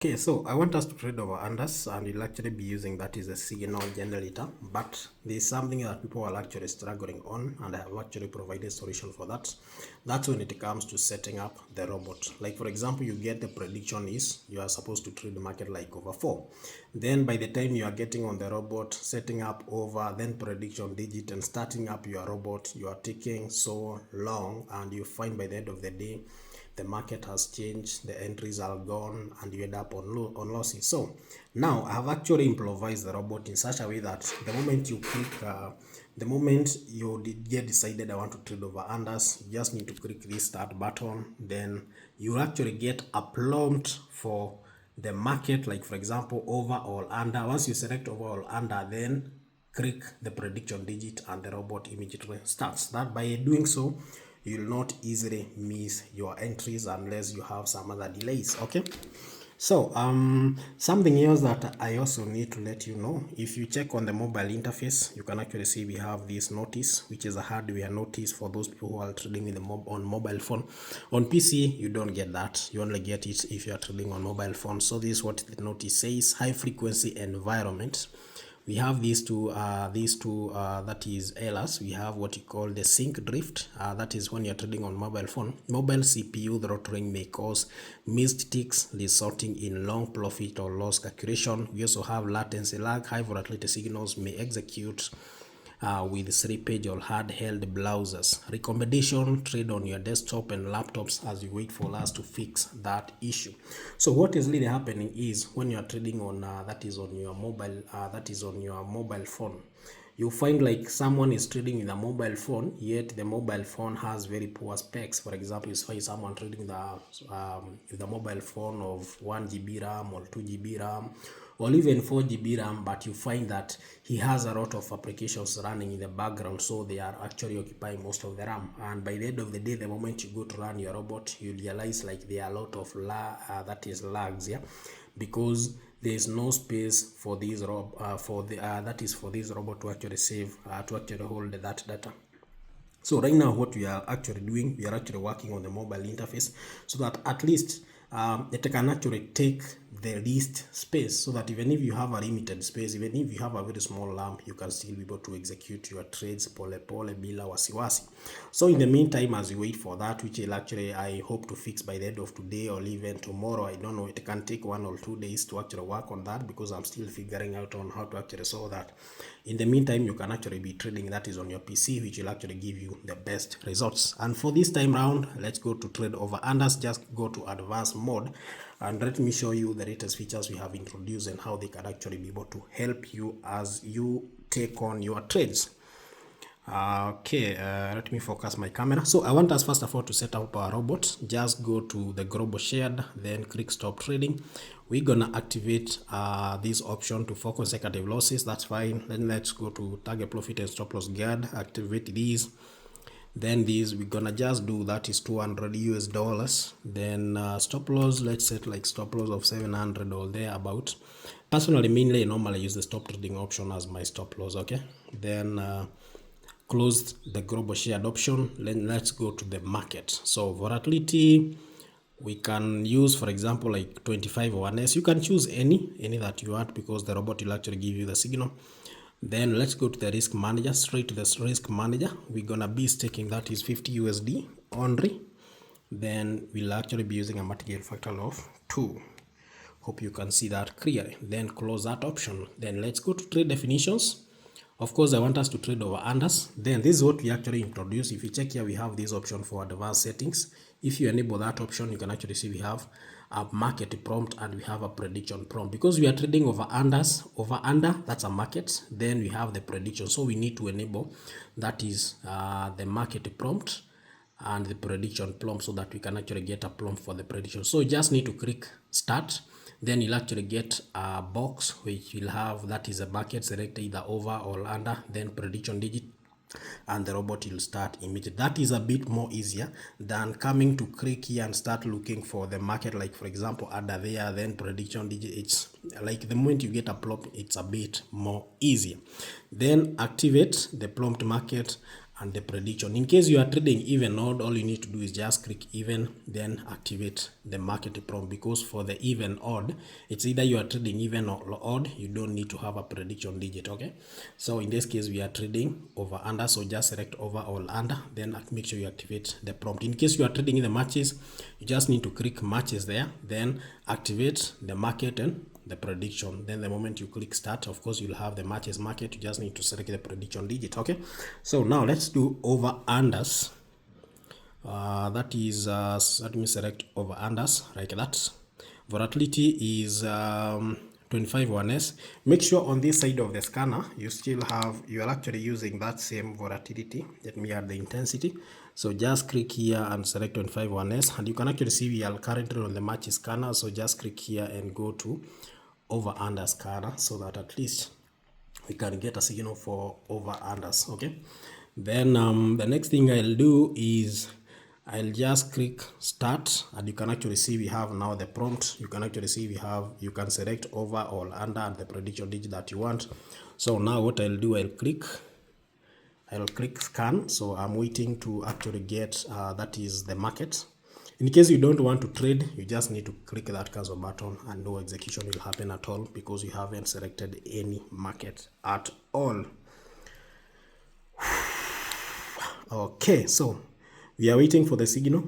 Okay, so I want us to trade over unders, and you'll actually be using that is a signal generator, but there's something that people are actually struggling on, and I have actually provided a solution for that. That's when it comes to setting up the robot. Like for example, you get the prediction is you are supposed to trade the market like over 4. Then by the time you are getting on the robot, setting up over, then prediction digit and starting up your robot, you are taking so long, and you find by the end of the day, the market has changed, the entries are gone, and you end up on losses. So now I have actually improvised the robot in such a way that the moment you click, the moment you get decided I want to trade over unders, you just need to click this start button. Then you actually get a prompt for the market, like for example over or under. Once you select over or under, then click the prediction digit and the robot immediately starts. That by doing so, you'll not easily miss your entries unless you have some other delays. Okay, so something else that I also need to let you know, if you check on the mobile interface, you can actually see we have this notice, which is a hardware notice for those people who are trading with on mobile phone. On PC you don't get that, you only get it if you are trading on mobile phone. So this is what the notice says: high frequency environment. We have these two that is errors. We have what you call the sync drift, that is when you're trading on mobile phone. Mobile CPU throttling may cause missed ticks resulting in long profit or loss calculation. We also have latency lag. High volatility signals may execute with slippage or handheld browsers. Recommendation: trade on your desktop and laptops as you wait for us to fix that issue. So what is really happening is when you are trading on that is on your mobile phone, you find like someone is trading with a mobile phone, yet the mobile phone has very poor specs. For example, you find someone trading with a mobile phone of 1 GB RAM or 2 GB RAM or even 4 GB RAM, but you find that he has a lot of applications running in the background, so they are actually occupying most of the RAM. And by the end of the day, the moment you go to run your robot, you realize like there are a lot of lags, yeah, because there is no space for this for this robot to actually save to actually hold that data. So right now what we are actually doing, we are actually working on the mobile interface so that at least it can actually take the least space, so that even if you have a limited space, even if you have a very small lamp, you can still be able to execute your trades pole bila wasiwasi. So in the meantime, as you wait for that, which will actually I hope to fix by the end of today or even tomorrow, I don't know, it can take 1 or 2 days to actually work on that because I'm still figuring out on how to actually solve that. In the meantime, you can actually be trading that is on your PC, which will actually give you the best results. And for this time round, let's go to trade over unders. Just go to advanced mode and let me show you the latest features we have introduced and how they can actually be able to help you as you take on your trades. Okay, let me focus my camera. So I want us first of all to set up our robot. Just go to the global shared, then click stop trading. We're gonna activate this option to focus consecutive losses. That's fine. Then let's go to target profit and stop loss guard, activate these. Then these we're gonna just do that is 200 US dollars. Then stop loss, let's set like stop loss of 700 or there about. Personally, mainly I normally use the stop trading option as my stop loss. Okay, then close the global shared option. Then let's go to the market. So volatility we can use, for example, like 25 or 1s. You can choose any that you want because the robot will actually give you the signal. Then let's go to the risk manager. Straight to the risk manager, we're gonna be staking that is 50 USD only. Then we'll actually be using a martingale factor of 2. Hope you can see that clearly. Then close that option. Then let's go to trade definitions. Of course, I want us to trade over unders. Then this is what we actually introduce. If you check here, we have this option for advanced settings. If you enable that option, you can actually see we have a market prompt and we have a prediction prompt. Because we are trading over unders, over under, that's a market. Then we have the prediction. So we need to enable that is the market prompt and the prediction prompt so that we can actually get a prompt for the prediction. So you just need to click start. Then you'll actually get a box which will have that is a bucket, select either over or under, then prediction digit, and the robot will start immediately. That is a bit more easier than coming to click here and start looking for the market, like for example under there, then prediction digit. It's like the moment you get a prompt, it's a bit more easier. Then activate the prompt market and the prediction. In case you are trading even odd, all you need to do is just click even, then activate the market prompt, because for the even odd, it's either you are trading even or odd, you don't need to have a prediction digit. Okay, so in this case we are trading over under, so just select over or under, then make sure you activate the prompt. In case you are trading in the matches, you just need to click matches there, then activate the market and the prediction. Then the moment you click start, of course you'll have the matches market. You just need to select the prediction digit. Okay, so now let's do over unders. That is let me select over unders like that. Volatility is 25 1s. Make sure on this side of the scanner you still have, you are actually using that same volatility. Let me add the intensity. So just click here and select 25 1s, and you can actually see we are currently on the match scanner. So just click here and go to over under scanner, so that at least we can get a signal for over unders. Okay, then the next thing I'll do is I'll just click start, and you can actually see we have now the prompt. You can actually see we have, you can select over or under and the prediction digit that you want. So now what I'll do, I'll click scan. So I'm waiting to actually get that is the market. In case you don't want to trade, you just need to click that cancel button and no execution will happen at all, because you haven't selected any market at all. Okay, so we are waiting for the signal.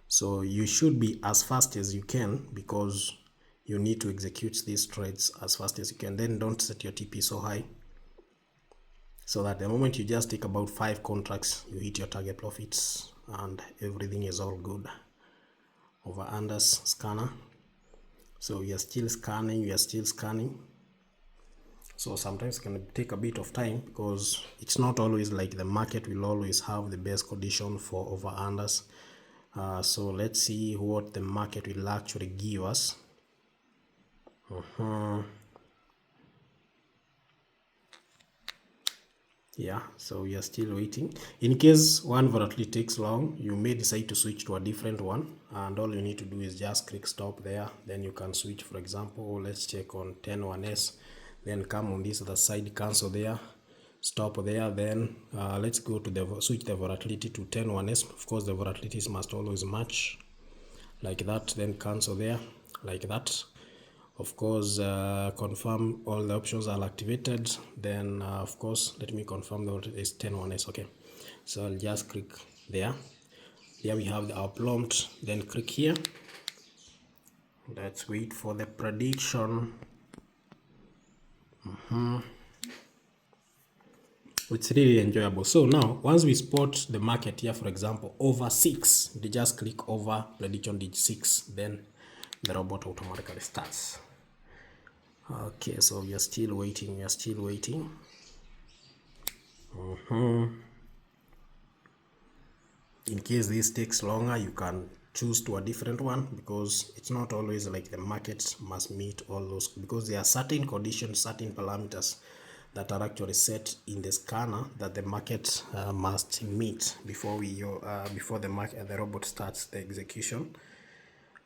So you should be as fast as you can, because you need to execute these trades as fast as you can. Then don't set your TP so high, so that the moment you just take about 5 contracts, you hit your target profits and everything is all good. Over unders scanner. So we are still scanning. So sometimes it can take a bit of time, because it's not always like the market will always have the best condition for over unders. So let's see what the market will actually give us. Yeah, so we are still waiting. In case one volatility takes long, you may decide to switch to a different one, and all you need to do is just click stop there. Then you can switch. For example, let's check on 10-1s, then come on this other side, cancel there, stop there. Then let's go to the switch the volatility to 10-1s. Of course, the volatilities must always match like that. Then cancel there like that. Of course, confirm all the options are activated. Then of course, let me confirm that it is 10-1s. Okay, so I'll just click there. Here we have our prompt. Then click here. Let's wait for the prediction. It's really enjoyable. So now once we spot the market here, for example over 6, they just click over prediction digit 6, then the robot automatically starts. Okay, so we are still waiting. In case this takes longer, you can choose to a different one, because it's not always like the market must meet all those, because there are certain conditions, certain parameters that are actually set in the scanner that the market must meet before the robot starts the execution.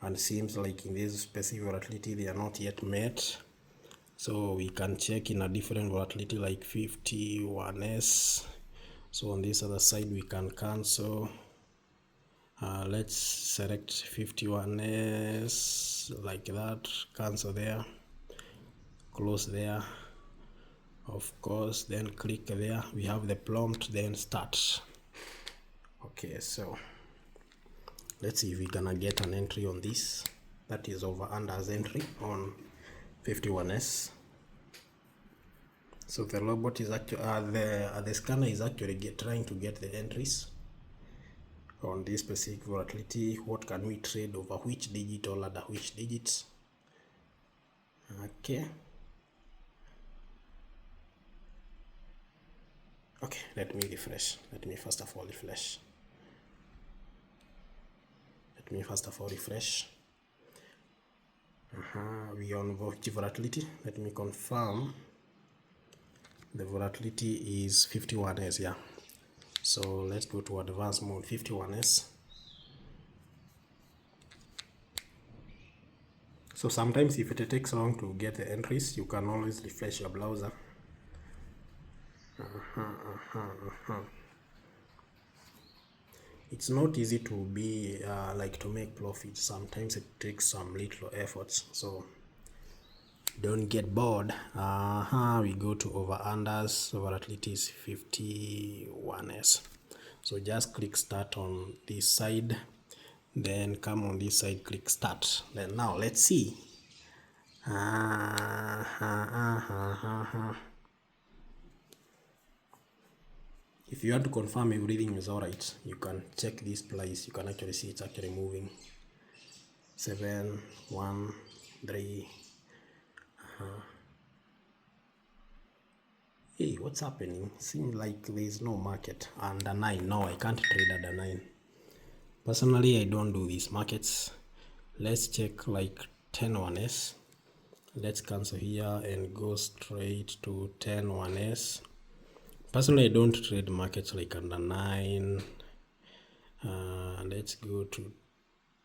And it seems like in this specific volatility they are not yet met. So we can check in a different volatility like 51s. So on this other side we can cancel. Let's select 51s like that, cancel there, close there, of course, then click there. We have the prompt, then start. Okay, so let's see if we're gonna get an entry on this. That is over unders entry on 51s. So the robot is actually the scanner is actually trying to get the entries on this specific volatility. What can we trade over which digit or under which digits? Okay, let me refresh. Let me first of all refresh. We on volatility. Let me confirm. The volatility is 51s. Yeah, so let's go to advanced mode. 51s. So sometimes if it takes long to get the entries, you can always refresh your browser. It's not easy to be like to make profit. Sometimes it takes some little efforts, so don't get bored. We go to over unders. Volatility is 51s, so just click start on this side, then come on this side, click start. Then now let's see. If you want to confirm everything is alright, you can check this place. You can actually see it's actually moving. 7, 1, 3. Hey, what's happening? Seems like there's no market under 9. No, I can't trade under 9. Personally, I don't do these markets. Let's check like 10 1s. Let's cancel here and go straight to 10 1s. Personally, I don't trade markets like under 9. Let's go to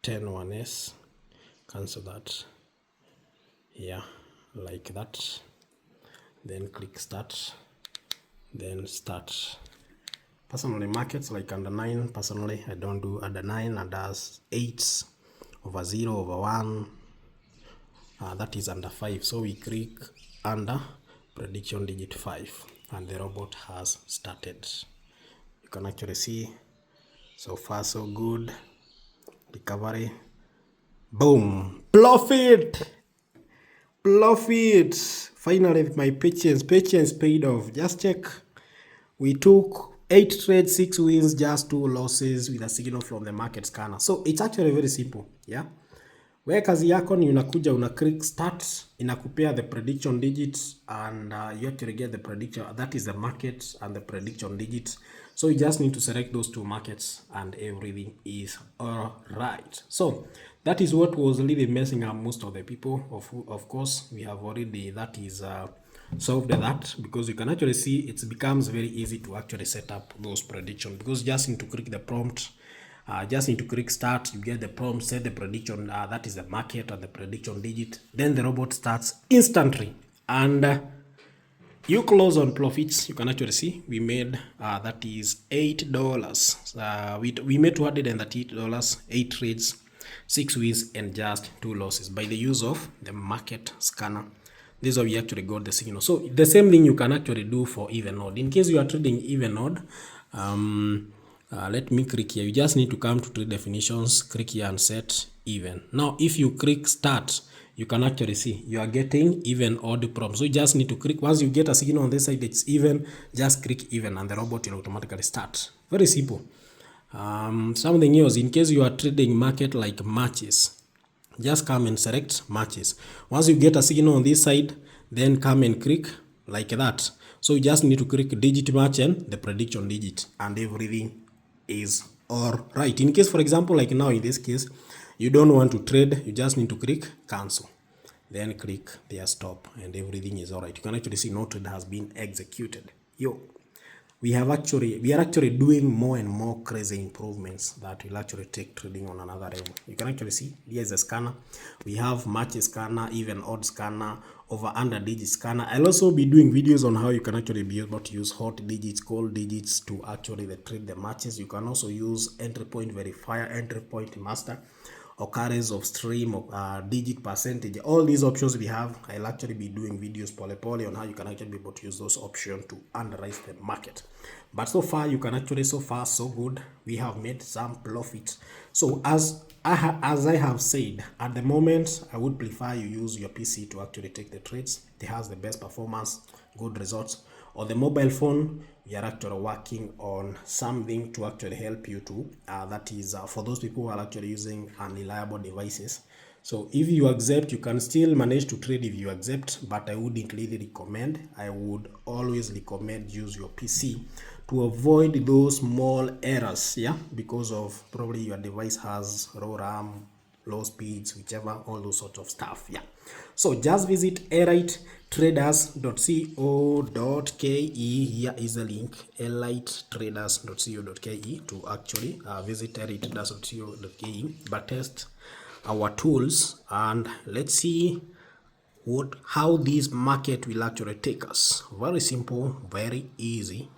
10 1s. Cancel that. Yeah, like that. Then click start. Then start. Personally, markets like under 9. Personally, I don't do under 9. Under 8s, over 0, over 1. That is under 5. So we click under prediction digit 5. And the robot has started. You can actually see so far so good. Recovery. Boom. Profit. Finally, my patience paid off. Just check. We took 8 trades, 6 wins, just 2 losses with a signal from the market scanner. So it's actually very simple. Yeah. Where kazi yako ni unakuja una click start, inakupea the prediction digits, and you actually get the prediction. That is the market and the prediction digits. So you just need to select those 2 markets and everything is all right. So that is what was really messing up most of the people. Of course, we have already solved that, because you can actually see it becomes very easy to actually set up those predictions, because you just need to click the prompt. Just need to click start, you get the prompt, set the prediction, that is the market and the prediction digit. Then the robot starts instantly, and you close on profits. You can actually see we made that is $8. We made $238, 8 trades, 6 wins, and just 2 losses by the use of the market scanner. This is how we actually got the signal. So the same thing you can actually do for even odd. In case you are trading even odd, let me click here. You just need to come to trade definitions, click here and set even. Now, if you click start, you can actually see you are getting even odd prompt. So you just need to click. Once you get a signal on this side, it's even, just click even and the robot will automatically start. Very simple. Something else, in case you are trading market like matches, just come and select matches. Once you get a signal on this side, then come and click like that. So you just need to click digit match and the prediction digit, and everything is all right. In case, for example, like now in this case, you don't want to trade, you just need to click cancel, then click there stop, and everything is all right. You can actually see no trade has been executed. We are actually doing more and more crazy improvements that will actually take trading on another level. You can actually see here is a scanner. We have match scanner, even odd scanner, over under digit scanner. I'll also be doing videos on how you can actually be able to use hot digits, cold digits to actually trade the matches. You can also use entry point verifier, entry point master, occurrence of stream, digit percentage. All these options we have, I'll actually be doing videos pole on how you can actually be able to use those options to underwrite the market. But so far, you can actually, so far so good, we have made some profit. So as I have said, at the moment, I would prefer you use your PC to actually take the trades. It has the best performance, good results. On the mobile phone, we are actually working on something to actually help you to, that is for those people who are actually using unreliable devices. So if you accept, you can still manage to trade if you accept, but I wouldn't really recommend. I would always recommend use your PC to avoid those small errors, yeah, because of probably your device has low RAM, low speeds, whichever, all those sorts of stuff. Yeah, so just visit elitretraders.co.ke. Here is the link, elitretraders.co.ke, to actually visit elitretraders.co.ke, but test our tools, and let's see how this market will actually take us. Very simple, very easy.